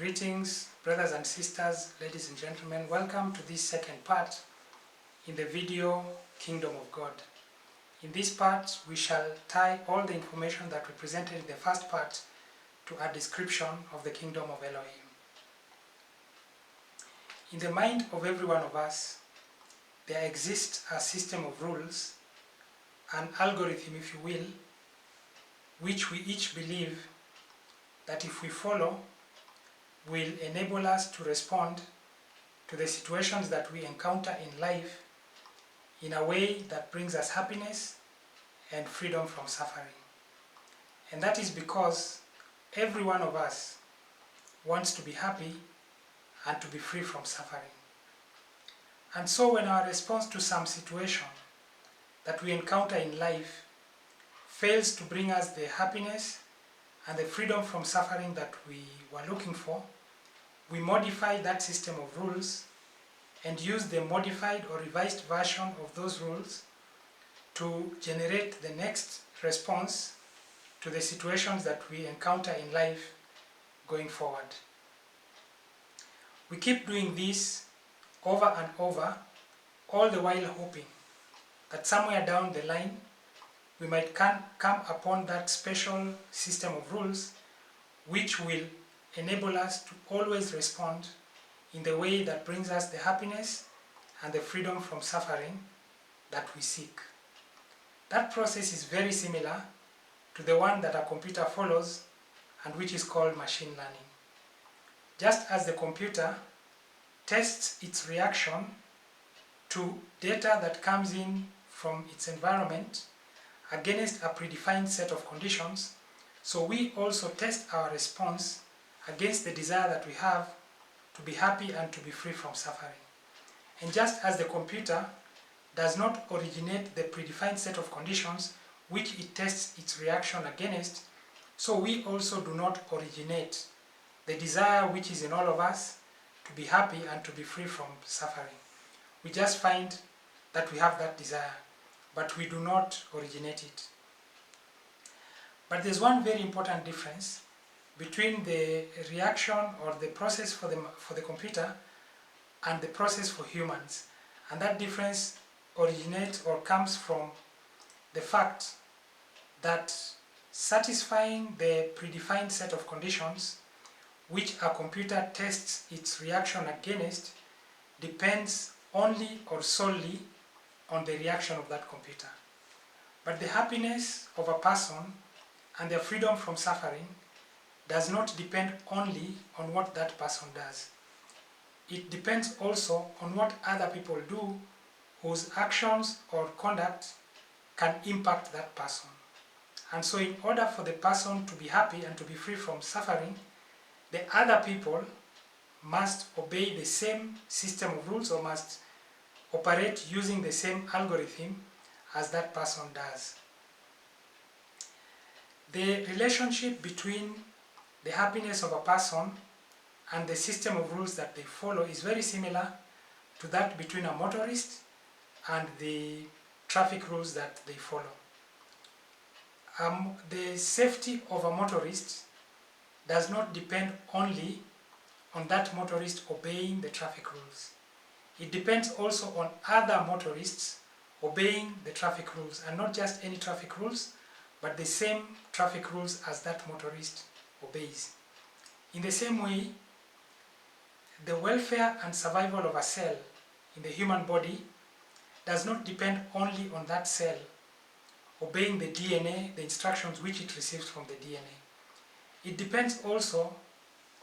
Greetings, brothers and sisters, ladies and gentlemen. Welcome to this second part in the video Kingdom of God. In this part, we shall tie all the information that we presented in the first part to a description of the Kingdom of Elohim. In the mind of every one of us, there exists a system of rules, an algorithm, if you will, which we each believe that if we follow, will enable us to respond to the situations that we encounter in life in a way that brings us happiness and freedom from suffering. And that is because every one of us wants to be happy and to be free from suffering. And so when our response to some situation that we encounter in life fails to bring us the happiness and the freedom from suffering that we were looking for, we modify that system of rules and use the modified or revised version of those rules to generate the next response to the situations that we encounter in life going forward. We keep doing this over and over, all the while hoping that somewhere down the line we might come upon that special system of rules which will enable us to always respond in the way that brings us the happiness and the freedom from suffering that we seek. That process is very similar to the one that a computer follows and which is called machine learning. Just as the computer tests its reaction to data that comes in from its environment against a predefined set of conditions, so we also test our response against the desire that we have to be happy and to be free from suffering. And just as the computer does not originate the predefined set of conditions which it tests its reaction against, so we also do not originate the desire which is in all of us to be happy and to be free from suffering. We just find that we have that desire, but we do not originate it. But there's one very important difference between the reaction or the process for the computer and the process for humans. And that difference originates or comes from the fact that satisfying the predefined set of conditions which a computer tests its reaction against depends only or solely on the reaction of that computer. But the happiness of a person and their freedom from suffering does not depend only on what that person does. It depends also on what other people do whose actions or conduct can impact that person. And so in order for the person to be happy and to be free from suffering, the other people must obey the same system of rules or must operate using the same algorithm as that person does. The relationship between the happiness of a person and the system of rules that they follow is very similar to that between a motorist and the traffic rules that they follow. The safety of a motorist does not depend only on that motorist obeying the traffic rules. It depends also on other motorists obeying the traffic rules, and not just any traffic rules, but the same traffic rules as that motorist obeys. In the same way, the welfare and survival of a cell in the human body does not depend only on that cell obeying the DNA, the instructions which it receives from the DNA. It depends also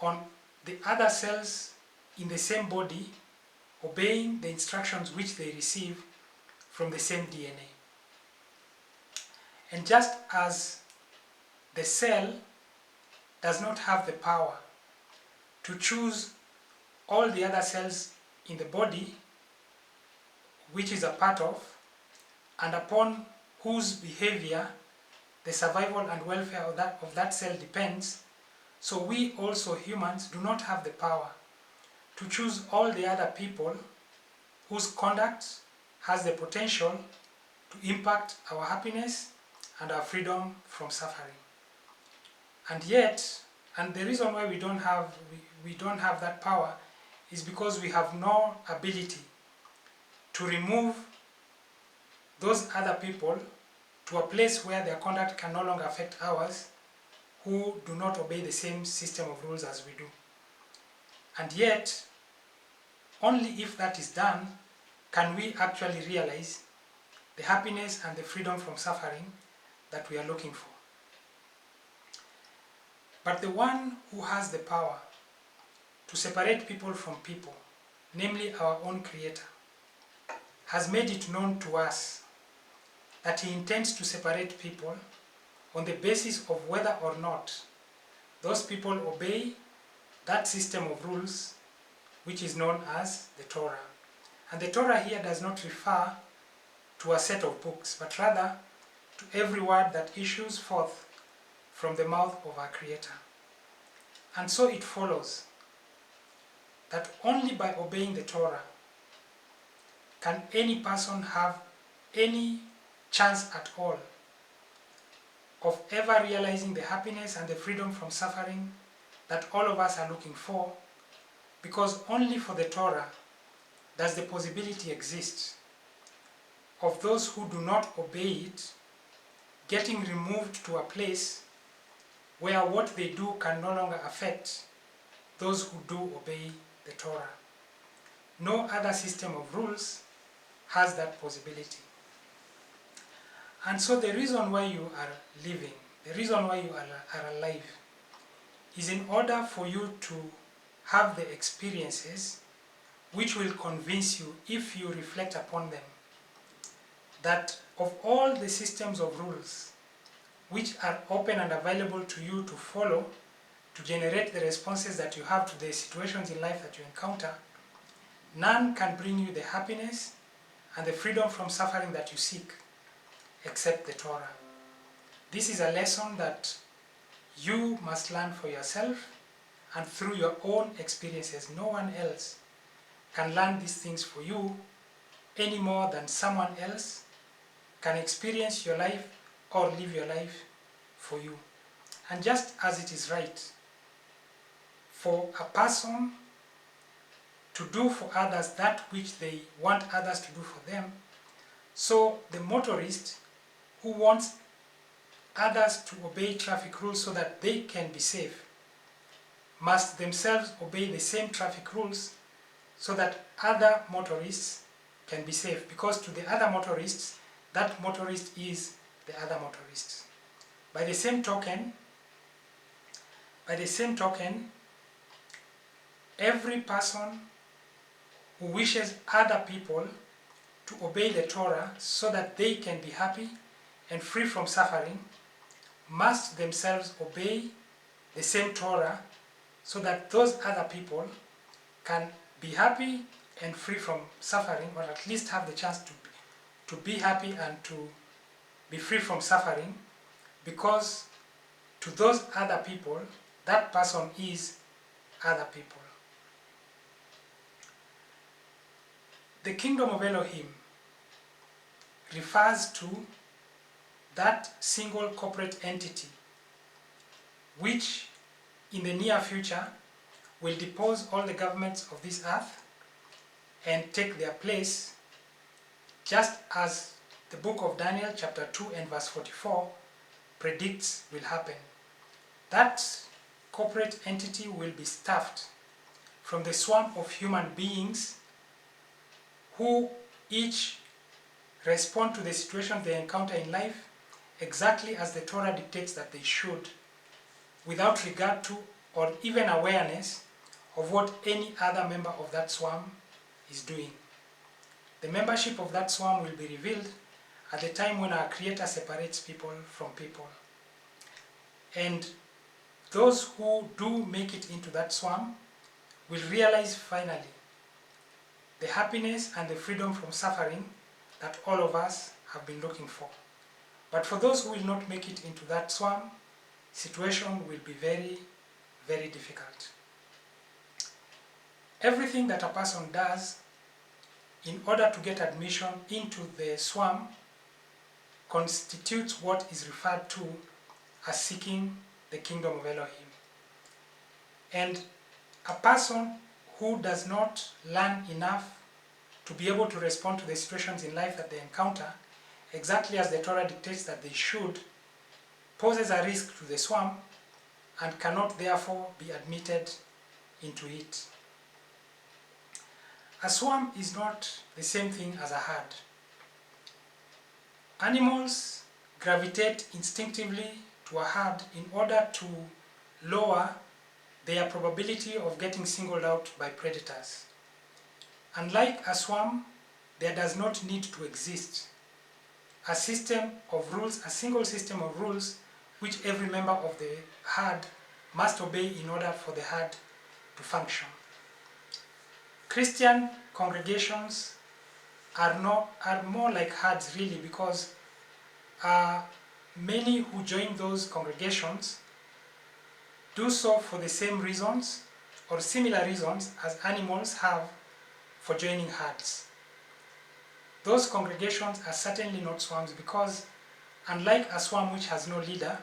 on the other cells in the same body obeying the instructions which they receive from the same DNA. And just as the cell does not have the power to choose all the other cells in the body which is a part of, and upon whose behavior the survival and welfare of that cell depends, so we also humans do not have the power to choose all the other people whose conduct has the potential to impact our happiness and our freedom from suffering. And yet, And the reason why we don't have that power is because we have no ability to remove those other people to a place where their conduct can no longer affect ours, who do not obey the same system of rules as we do. And yet, only if that is done can we actually realize the happiness and the freedom from suffering that we are looking for. But the one who has the power to separate people from people, namely our own Creator, has made it known to us that He intends to separate people on the basis of whether or not those people obey that system of rules which is known as the Torah. And the Torah here does not refer to a set of books, but rather to every word that issues forth from the mouth of our Creator. And so it follows that only by obeying the Torah can any person have any chance at all of ever realizing the happiness and the freedom from suffering that all of us are looking for, because only for the Torah does the possibility exist of those who do not obey it getting removed to a place where what they do can no longer affect those who do obey the Torah. No other system of rules has that possibility. And so the reason why you are living, the reason why you are alive, is in order for you to have the experiences which will convince you, if you reflect upon them, that of all the systems of rules which are open and available to you to follow, to generate the responses that you have to the situations in life that you encounter, none can bring you the happiness and the freedom from suffering that you seek, except the Torah. This is a lesson that you must learn for yourself and through your own experiences. No one else can learn these things for you any more than someone else can experience your life or live your life for you. And just as it is right for a person to do for others that which they want others to do for them, so the motorist who wants others to obey traffic rules so that they can be safe must themselves obey the same traffic rules so that other motorists can be safe, because to the other motorists, that motorist is the other motorist. By the same token, every person who wishes other people to obey the Torah so that they can be happy and free from suffering must themselves obey the same Torah so that those other people can be happy and free from suffering, or at least have the chance to be happy and to be free from suffering, because to those other people, that person is other people. The kingdom of Elohim refers to that single corporate entity which in the near future will depose all the governments of this earth and take their place, just as the book of Daniel chapter 2 and verse 44 predicts will happen. That corporate entity will be staffed from the swarm of human beings who each respond to the situation they encounter in life exactly as the Torah dictates that they should, without regard to or even awareness of what any other member of that swarm is doing. The membership of that swarm will be revealed at the time when our Creator separates people from people. And those who do make it into that swarm will realize finally the happiness and the freedom from suffering that all of us have been looking for. But for those who will not make it into that swarm, situation will be very, very difficult. Everything that a person does in order to get admission into the swarm constitutes what is referred to as seeking the kingdom of Elohim. And a person who does not learn enough to be able to respond to the situations in life that they encounter, exactly as the Torah dictates that they should, poses a risk to the swarm and cannot therefore be admitted into it. A swarm is not the same thing as a herd. Animals gravitate instinctively to a herd in order to lower their probability of getting singled out by predators. Unlike a swarm, there does not need to exist a system of rules, a single system of rules, which every member of the herd must obey in order for the herd to function. Christian congregations are more like herds really, because many who join those congregations do so for the same reasons or similar reasons as animals have for joining herds. Those congregations are certainly not swarms because, unlike a swarm which has no leader,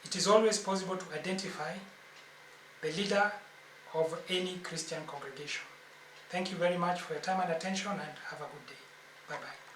it is always possible to identify the leader of any Christian congregation. Thank you very much for your time and attention, and have a good day. Bye-bye.